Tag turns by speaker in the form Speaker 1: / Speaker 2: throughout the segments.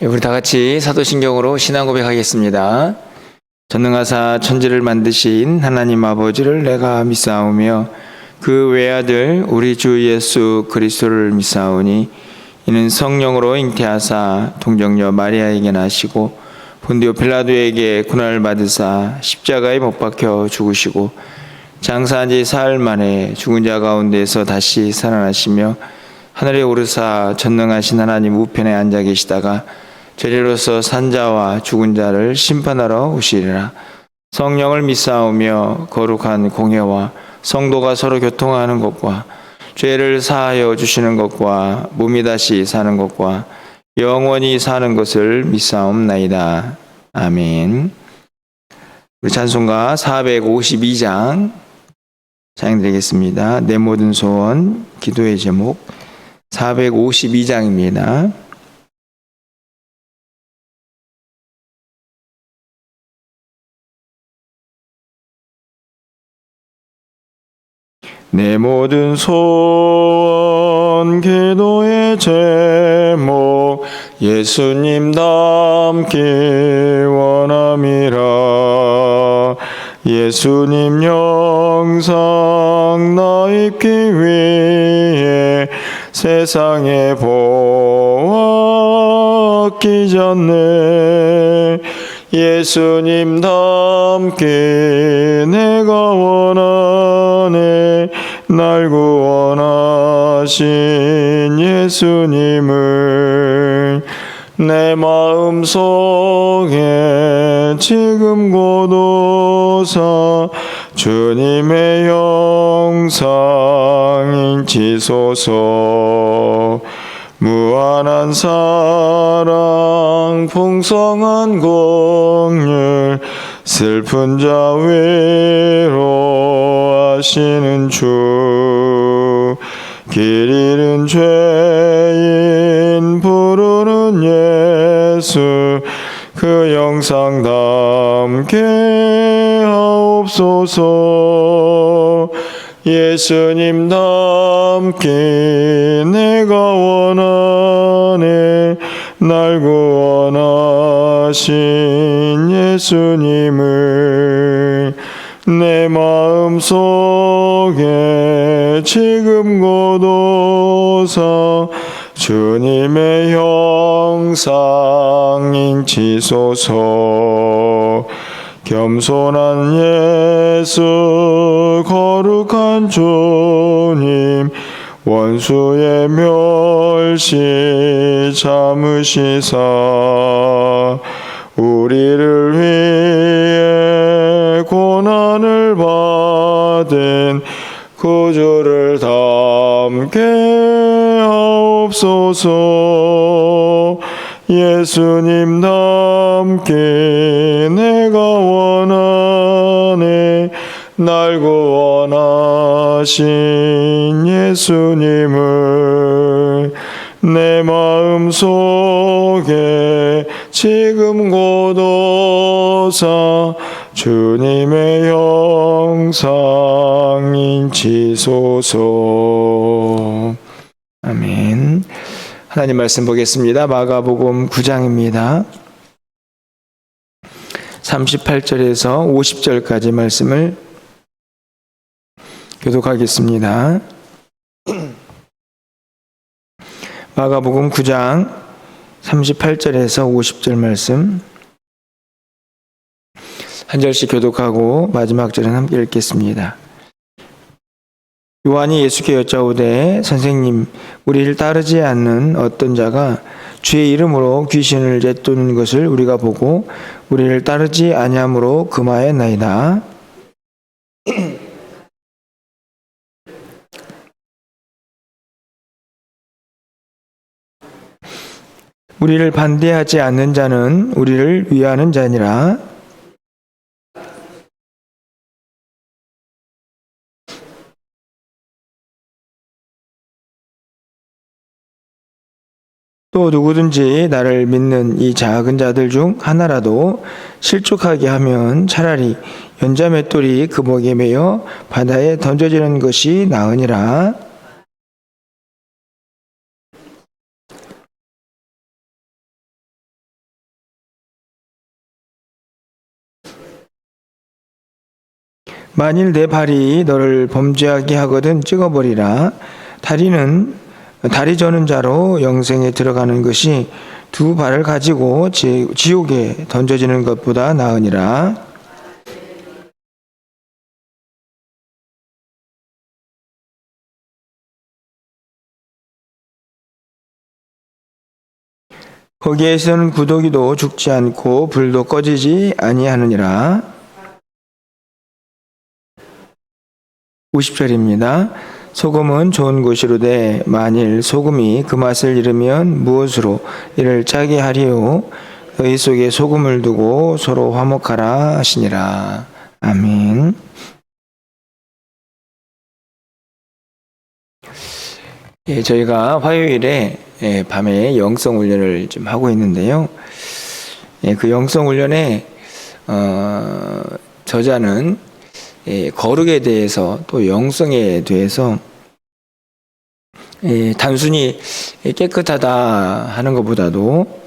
Speaker 1: 우리 다 같이 사도신경으로 신앙 고백하겠습니다. 전능하사 천지를 만드신 하나님 아버지를 내가 믿사오며 그 외아들 우리 주 예수 그리스도를 믿사오니 이는 성령으로 잉태하사 동정녀 마리아에게 나시고 본디오 빌라도에게 고난을 받으사 십자가에 못 박혀 죽으시고 장사한 지 사흘 만에 죽은 자 가운데서 다시 살아나시며 하늘에 오르사 전능하신 하나님 우편에 앉아 계시다가 저리로서 산자와 죽은 자를 심판하러 오시리라. 성령을 믿사오며 거룩한 공회와 성도가 서로 교통하는 것과 죄를 사하여 주시는 것과 몸이 다시 사는 것과 영원히 사는 것을 믿사옵나이다. 아멘. 우리 찬송가 452장 찬양드리겠습니다. 내 모든 소원 기도의 제목 452장입니다. 내 모든 소원 기도의 제목 예수님 닮기 원함이라. 예수님 영상 나 입기 위해 세상에 보았기 전에 예수님 닮기 내가 원하네. 날 구원하신 예수님을 내 마음속에 지금 고도사 주님의 영상 인치소서. 무한한 사랑 풍성한 공률 슬픈 자 위로하시는 주. 길 잃은 죄인 부르는 예수 그 영상 담게 하옵소서. 예수님 닮기 내가 원하네. 날 구원하신 예수님을 내 마음속에 지금 고도사 주님의 형상 인치소서. 겸손한 예수 거룩한 주님 원수의 멸시 참으시사 우리를 위해 고난을 받은 구주를 담게 하옵소서. 예수님 닮기 내가 원하네. 날 구원하신 예수님을 내 마음속에 지금 고도사 주님의 영상 인치소서. 아멘. 하나님 말씀 보겠습니다. 마가복음 9장입니다. 38절에서 50절까지 말씀을 교독하겠습니다. 마가복음 9장 38절에서 50절 말씀 한 절씩 교독하고 마지막 절은 함께 읽겠습니다. 요한이 예수께 여짜오되 선생님 우리를 따르지 않는 어떤 자가 주의 이름으로 귀신을 내쫓는 것을 우리가 보고 우리를 따르지 아니함으로 금하였나이다. 우리를 반대하지 않는 자는 우리를 위하는 자니라. 또 누구든지 나를 믿는 이 작은 자들 중 하나라도 실족하게 하면 차라리 연자맷돌이 그 목에 매여 바다에 던져지는 것이 나으니라. 만일 내 발이 너를 범죄하게 하거든 찍어버리라. 다리 저는 자로 영생에 들어가는 것이 두 발을 가지고 지옥에 던져지는 것보다 나으니라. 거기에서는 구더기도 죽지 않고 불도 꺼지지 아니하느니라. 50절입니다. 소금은 좋은 것이로되 만일 소금이 그 맛을 잃으면 무엇으로 이를 짜게 하리요. 너희 속에 소금을 두고 서로 화목하라 하시니라. 아멘. 저희가 화요일에 밤에 영성 훈련을 좀 하고 있는데요. 그 영성 훈련에 저자는 거룩에 대해서 또 영성에 대해서 단순히 깨끗하다 하는 것보다도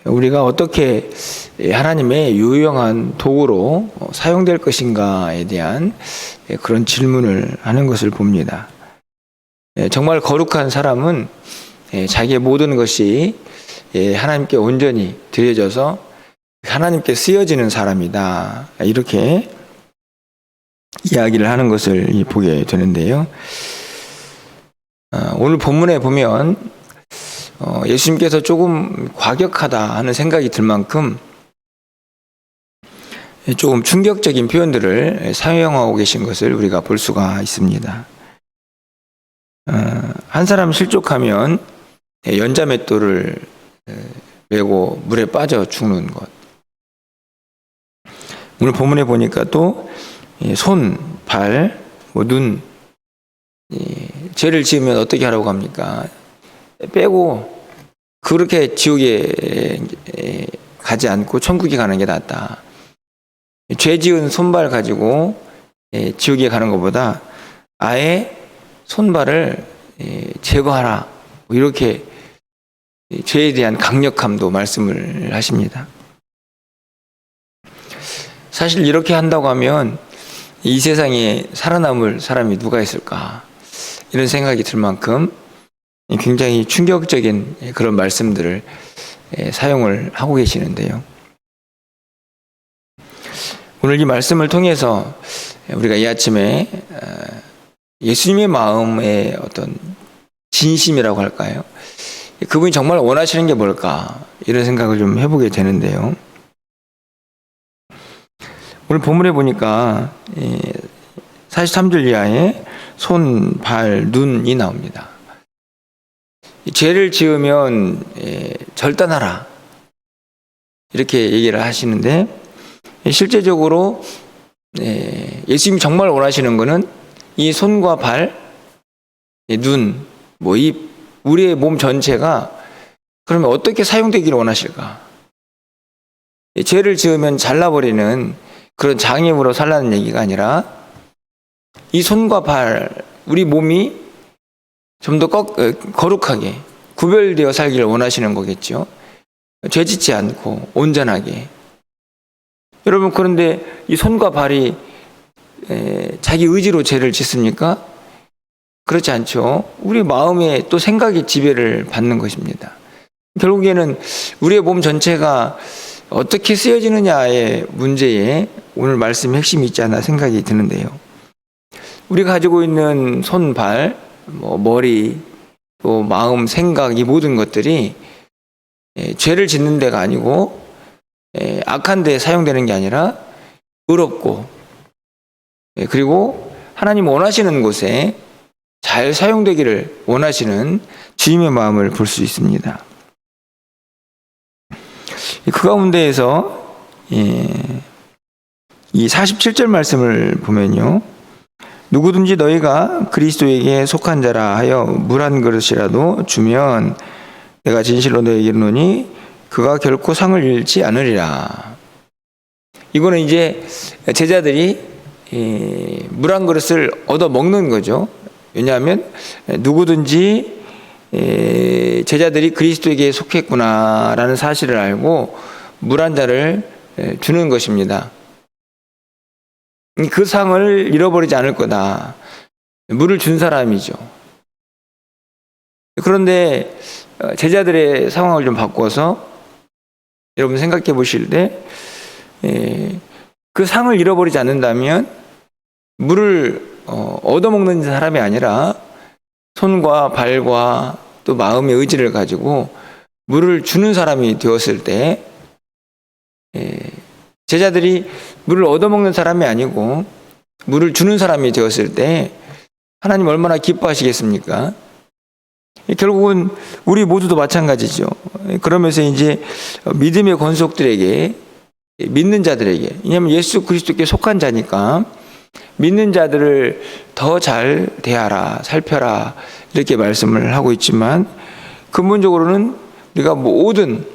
Speaker 1: 우리가 어떻게 하나님의 유용한 도구로 사용될 것인가에 대한 그런 질문을 하는 것을 봅니다. 정말 거룩한 사람은 자기의 모든 것이 하나님께 온전히 드려져서 하나님께 쓰여지는 사람이다. 이렇게 이야기를 하는 것을 보게 되는데요. 오늘 본문에 보면 예수님께서 조금 과격하다 하는 생각이 들 만큼 조금 충격적인 표현들을 사용하고 계신 것을 우리가 볼 수가 있습니다. 한 사람 실족하면 연자맷돌을 메고 물에 빠져 죽는 것. 오늘 본문에 보니까 또 손, 발, 눈, 죄를 지으면 어떻게 하라고 합니까? 빼고 그렇게 지옥에 가지 않고 천국에 가는 게 낫다. 죄 지은 손발 가지고 지옥에 가는 것보다 아예 손발을 제거하라. 이렇게 죄에 대한 강력함도 말씀을 하십니다. 사실 이렇게 한다고 하면 이 세상에 살아남을 사람이 누가 있을까? 이런 생각이 들 만큼 굉장히 충격적인 그런 말씀들을 사용을 하고 계시는데요. 오늘 이 말씀을 통해서 우리가 이 아침에 예수님의 마음의 어떤 진심이라고 할까요? 그분이 정말 원하시는 게 뭘까? 이런 생각을 좀 해보게 되는데요. 오늘 본문에 보니까 43절 이하에 손, 발, 눈이 나옵니다. 죄를 지으면 절단하라 이렇게 얘기를 하시는데 실제적으로 예수님이 정말 원하시는 것은 이 손과 발, 눈, 입, 우리의 몸 전체가 그러면 어떻게 사용되기를 원하실까? 죄를 지으면 잘라버리는 그런 장애물로 살라는 얘기가 아니라 이 손과 발, 우리 몸이 좀 더 거룩하게 구별되어 살기를 원하시는 거겠죠. 죄짓지 않고 온전하게. 여러분, 그런데 이 손과 발이 자기 의지로 죄를 짓습니까? 그렇지 않죠. 우리 마음에 또 생각이 지배를 받는 것입니다. 결국에는 우리의 몸 전체가 어떻게 쓰여지느냐의 문제에 오늘 말씀의 핵심이 있지 않나 생각이 드는데요. 우리가 가지고 있는 손, 발, 머리, 또 마음, 생각, 이 모든 것들이 죄를 짓는 데가 아니고 악한 데에 사용되는 게 아니라 의롭고 그리고 하나님 원하시는 곳에 잘 사용되기를 원하시는 주님의 마음을 볼 수 있습니다. 그 가운데에서 이 47절 말씀을 보면요. 누구든지 너희가 그리스도에게 속한 자라 하여 물 한 그릇이라도 주면 내가 진실로 너희에게 이르노니 그가 결코 상을 잃지 않으리라. 이거는 이제 제자들이 물 한 그릇을 얻어 먹는 거죠. 왜냐하면 누구든지 제자들이 그리스도에게 속했구나라는 사실을 알고 물 한 잔을 주는 것입니다. 그 상을 잃어버리지 않을 거다. 물을 준 사람이죠. 그런데 제자들의 상황을 좀 바꿔서 여러분 생각해 보실 때 그 상을 잃어버리지 않는다면 물을 얻어먹는 사람이 아니라 손과 발과 또 마음의 의지를 가지고 물을 주는 사람이 되었을 때 제자들이 물을 얻어먹는 사람이 아니고 물을 주는 사람이 되었을 때 하나님 얼마나 기뻐하시겠습니까? 결국은 우리 모두도 마찬가지죠. 그러면서 이제 믿음의 권속들에게, 믿는 자들에게, 왜냐하면 예수 그리스도께 속한 자니까 믿는 자들을 더 잘 대하라, 살펴라 이렇게 말씀을 하고 있지만 근본적으로는 우리가 모든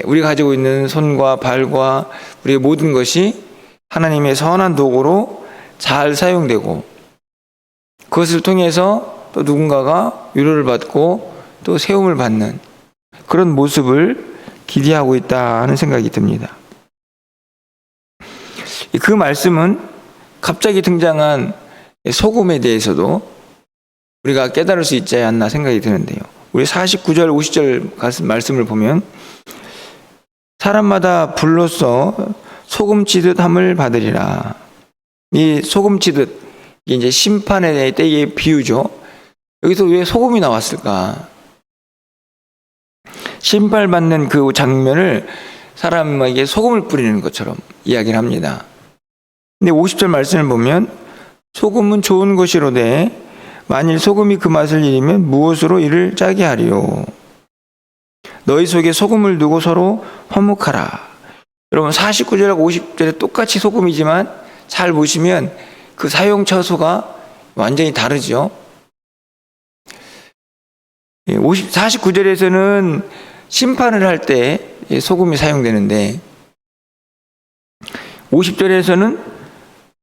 Speaker 1: 우리가 가지고 있는 손과 발과 우리의 모든 것이 하나님의 선한 도구로 잘 사용되고 그것을 통해서 또 누군가가 위로를 받고 또 세움을 받는 그런 모습을 기대하고 있다 하는 생각이 듭니다. 그 말씀은 갑자기 등장한 소금에 대해서도 우리가 깨달을 수 있지 않나 생각이 드는데요. 우리 49절 50절 말씀을 보면 사람마다 불로써 소금치듯 함을 받으리라. 이 소금치듯 이제 심판의 때의 비유죠. 여기서 왜 소금이 나왔을까? 심판받는 그 장면을 사람에게 소금을 뿌리는 것처럼 이야기를 합니다. 근데 50절 말씀을 보면 소금은 좋은 것이로되 만일 소금이 그 맛을 잃으면 무엇으로 이를 짜게 하리요? 너희 속에 소금을 두고 서로 화목하라. 여러분 49절하고 50절에 똑같이 소금이지만 잘 보시면 그 사용 처소가 완전히 다르죠. 49절에서는 심판을 할 때 소금이 사용되는데 50절에서는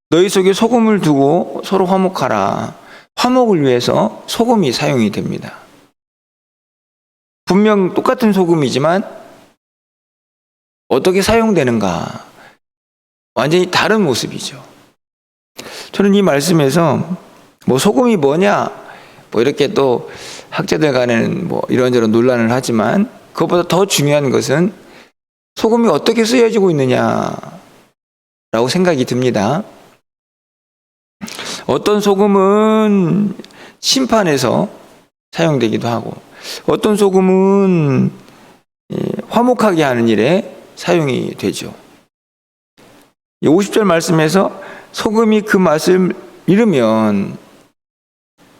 Speaker 1: 너희 속에 소금을 두고 서로 화목하라. 화목을 위해서 소금이 사용이 됩니다. 분명 똑같은 소금이지만 어떻게 사용되는가 완전히 다른 모습이죠. 저는 이 말씀에서 소금이 뭐냐 이렇게 또 학자들 간에는 이런저런 논란을 하지만 그것보다 더 중요한 것은 소금이 어떻게 쓰여지고 있느냐라고 생각이 듭니다. 어떤 소금은 심판에서 사용되기도 하고 어떤 소금은 화목하게 하는 일에 사용이 되죠. 50절 말씀에서 소금이 그 맛을 잃으면,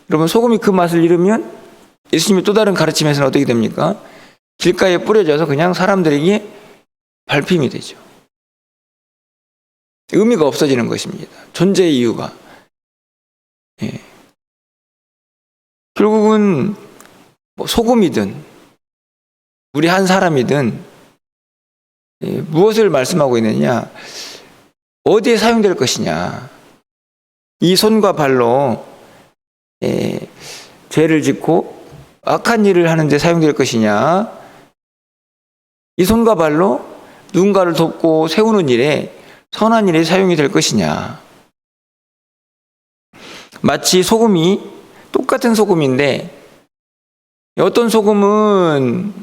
Speaker 1: 여러분 소금이 그 맛을 잃으면 예수님의 또 다른 가르침에서는 어떻게 됩니까? 길가에 뿌려져서 그냥 사람들에게 밟힘이 되죠. 의미가 없어지는 것입니다. 존재의 이유가. 결국은 소금이든 우리 한 사람이든 무엇을 말씀하고 있느냐, 어디에 사용될 것이냐. 이 손과 발로 죄를 짓고 악한 일을 하는데 사용될 것이냐, 이 손과 발로 누군가를 돕고 세우는 일에 선한 일에 사용이 될 것이냐. 마치 소금이 똑같은 소금인데 어떤 소금은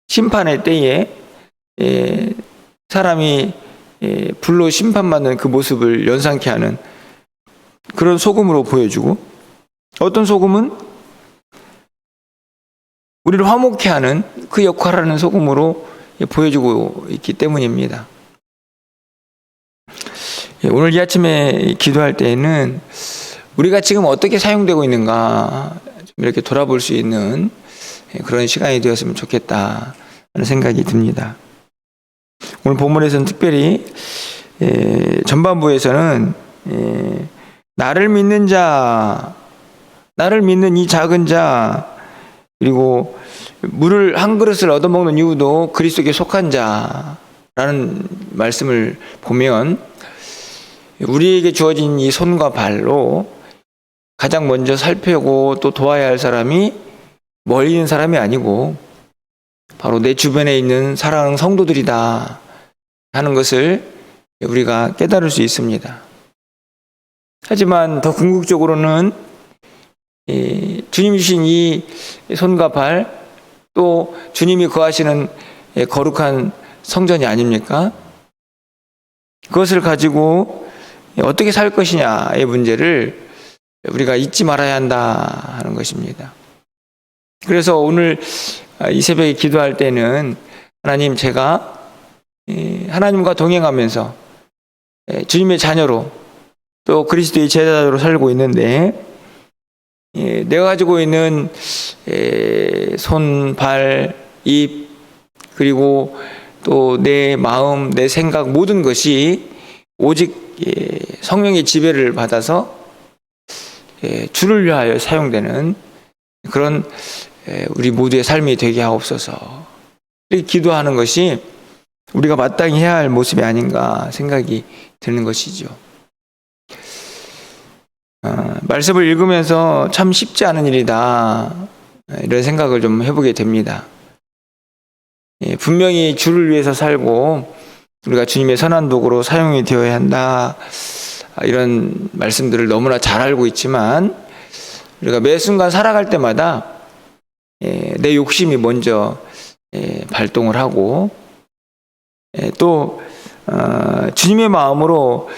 Speaker 1: 심판의 때에 사람이 불로 심판받는 그 모습을 연상케 하는 그런 소금으로 보여주고, 어떤 소금은 우리를 화목케 하는 그 역할을 하는 소금으로 보여주고 있기 때문입니다. 오늘 이 아침에 기도할 때에는 우리가 지금 어떻게 사용되고 있는가 좀 이렇게 돌아볼 수 있는 그런 시간이 되었으면 좋겠다 하는 생각이 듭니다. 오늘 본문에서는 특별히 전반부에서는 나를 믿는 자, 나를 믿는 이 작은 자, 그리고 물을 한 그릇을 얻어먹는 이유도 그리스도께 속한 자라는 말씀을 보면 우리에게 주어진 이 손과 발로 가장 먼저 살펴고 또 도와야 할 사람이 멀리 있는 사람이 아니고 바로 내 주변에 있는 사랑하는 성도들이다 하는 것을 우리가 깨달을 수 있습니다. 하지만 더 궁극적으로는 주님이 주신 이 손과 발, 또 주님이 거하시는 거룩한 성전이 아닙니까? 그것을 가지고 어떻게 살 것이냐의 문제를 우리가 잊지 말아야 한다 하는 것입니다. 그래서 오늘 이 새벽에 기도할 때는 하나님, 제가 하나님과 동행하면서 주님의 자녀로 또 그리스도의 제자로 살고 있는데, 내가 가지고 있는 손, 발, 입, 그리고 또 내 마음, 내 생각, 모든 것이 오직 성령의 지배를 받아서 주를 위하여 사용되는 그런 우리 모두의 삶이 되게 하옵소서. 이렇게 기도하는 것이 우리가 마땅히 해야 할 모습이 아닌가 생각이 드는 것이죠. 말씀을 읽으면서 참 쉽지 않은 일이다, 이런 생각을 좀 해보게 됩니다. 분명히 주를 위해서 살고 우리가 주님의 선한 도구로 사용이 되어야 한다, 이런 말씀들을 너무나 잘 알고 있지만, 우리가 매 순간 살아갈 때마다 내 욕심이 먼저 발동을 하고, 또 주님의 마음으로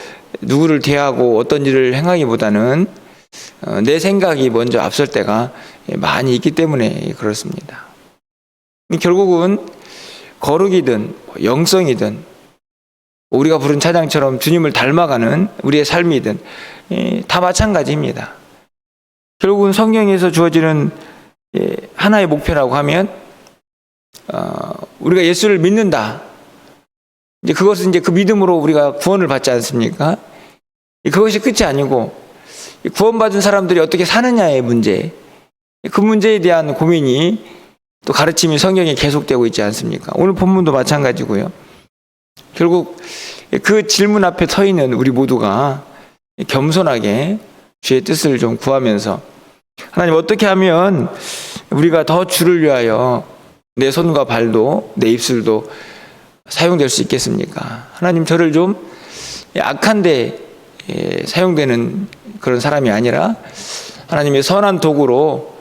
Speaker 1: 누구를 대하고 어떤 일을 행하기보다는 내 생각이 먼저 앞설 때가 많이 있기 때문에 그렇습니다. 결국은 거룩이든 영성이든 우리가 부른 찬양처럼 주님을 닮아가는 우리의 삶이든 다 마찬가지입니다. 결국은 성경에서 주어지는 하나의 목표라고 하면 우리가 예수를 믿는다. 이제 그것은 이제 그 믿음으로 우리가 구원을 받지 않습니까? 그것이 끝이 아니고 구원받은 사람들이 어떻게 사느냐의 문제, 그 문제에 대한 고민이 또 가르침이 성경에 계속되고 있지 않습니까? 오늘 본문도 마찬가지고요. 결국 그 질문 앞에 서 있는 우리 모두가 겸손하게 주의 뜻을 좀 구하면서, 하나님, 어떻게 하면 우리가 더 주를 위하여 내 손과 발도 내 입술도 사용될 수 있겠습니까? 하나님, 저를 좀 악한데 사용되는 그런 사람이 아니라 하나님의 선한 도구로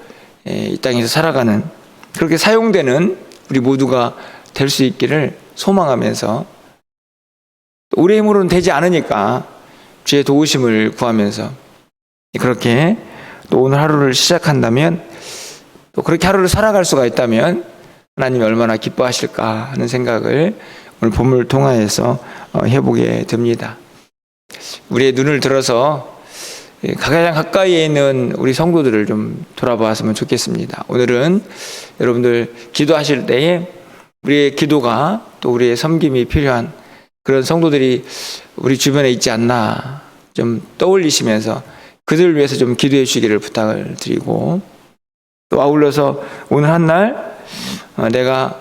Speaker 1: 이 땅에서 살아가는, 그렇게 사용되는 우리 모두가 될 수 있기를 소망하면서, 우리의 힘으로는 되지 않으니까 주의 도우심을 구하면서 그렇게 또 오늘 하루를 시작한다면, 또 그렇게 하루를 살아갈 수가 있다면 하나님이 얼마나 기뻐하실까 하는 생각을 오늘 본문을 통하여서 해보게 됩니다. 우리의 눈을 들어서 가장 가까이에 있는 우리 성도들을 좀 돌아보았으면 좋겠습니다. 오늘은 여러분들 기도하실 때에 우리의 기도가 또 우리의 섬김이 필요한 그런 성도들이 우리 주변에 있지 않나 좀 떠올리시면서 그들을 위해서 좀 기도해 주시기를 부탁을 드리고, 또 아울러서 오늘 한 날 내가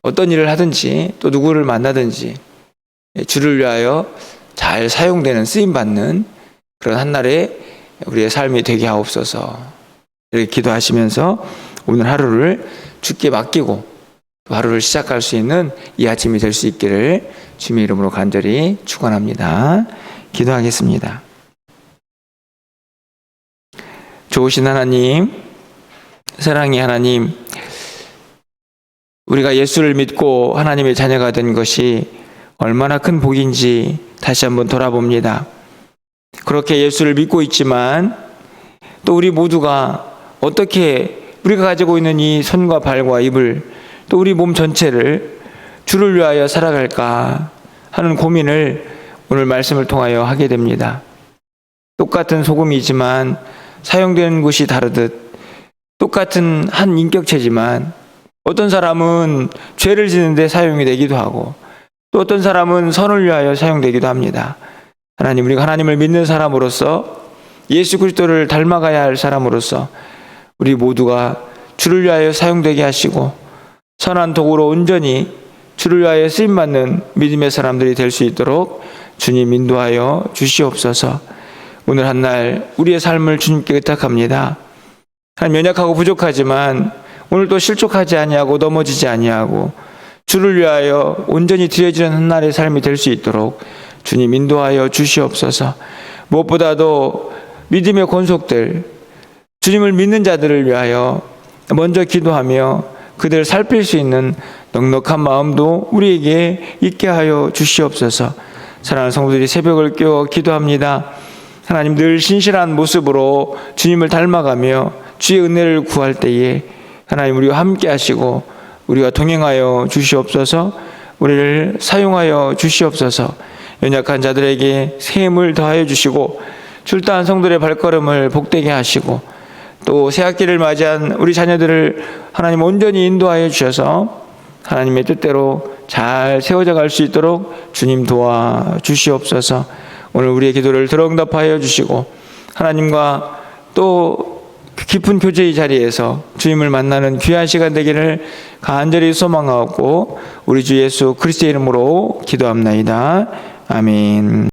Speaker 1: 어떤 일을 하든지 또 누구를 만나든지 주를 위하여 잘 사용되는 쓰임받는 그런 한날에 우리의 삶이 되게 하옵소서. 이렇게 기도하시면서 오늘 하루를 주께 맡기고 또 하루를 시작할 수 있는 이 아침이 될 수 있기를 주님의 이름으로 간절히 축원합니다. 기도하겠습니다. 좋으신 하나님, 사랑의 하나님, 우리가 예수를 믿고 하나님의 자녀가 된 것이 얼마나 큰 복인지 다시 한번 돌아봅니다. 그렇게 예수를 믿고 있지만 또 우리 모두가 어떻게 우리가 가지고 있는 이 손과 발과 입을, 또 우리 몸 전체를 주를 위하여 살아갈까 하는 고민을 오늘 말씀을 통하여 하게 됩니다. 똑같은 소금이지만 사용되는 곳이 다르듯, 똑같은 한 인격체지만 어떤 사람은 죄를 지는데 사용이 되기도 하고 또 어떤 사람은 선을 위하여 사용되기도 합니다. 하나님, 우리가 하나님을 믿는 사람으로서, 예수 그리스도를 닮아가야 할 사람으로서 우리 모두가 주를 위하여 사용되게 하시고 선한 도구로 온전히 주를 위하여 쓰임받는 믿음의 사람들이 될 수 있도록 주님 인도하여 주시옵소서. 오늘 한 날 우리의 삶을 주님께 의탁합니다. 하나님, 연약하고 부족하지만 오늘도 실족하지 아니하고 넘어지지 아니하고 주를 위하여 온전히 드려지는 한 날의 삶이 될 수 있도록 주님 인도하여 주시옵소서. 무엇보다도 믿음의 권속들, 주님을 믿는 자들을 위하여 먼저 기도하며 그들을 살필 수 있는 넉넉한 마음도 우리에게 있게 하여 주시옵소서. 사랑하는 성도들이 새벽을 깨워 기도합니다. 하나님, 늘 신실한 모습으로 주님을 닮아가며 주의 은혜를 구할 때에 하나님 우리와 함께 하시고 우리와 동행하여 주시옵소서. 우리를 사용하여 주시옵소서. 연약한 자들에게 새 힘을 더하여 주시고 출타한 성도들의 발걸음을 복되게 하시고 또 새학기를 맞이한 우리 자녀들을 하나님 온전히 인도하여 주셔서 하나님의 뜻대로 잘 세워져 갈 수 있도록 주님 도와 주시옵소서. 오늘 우리의 기도를 들어응답하여 주시고 하나님과 또 깊은 교제의 자리에서 주님을 만나는 귀한 시간 되기를 간절히 소망하고 우리 주 예수 그리스도의 이름으로 기도합나이다. 아멘.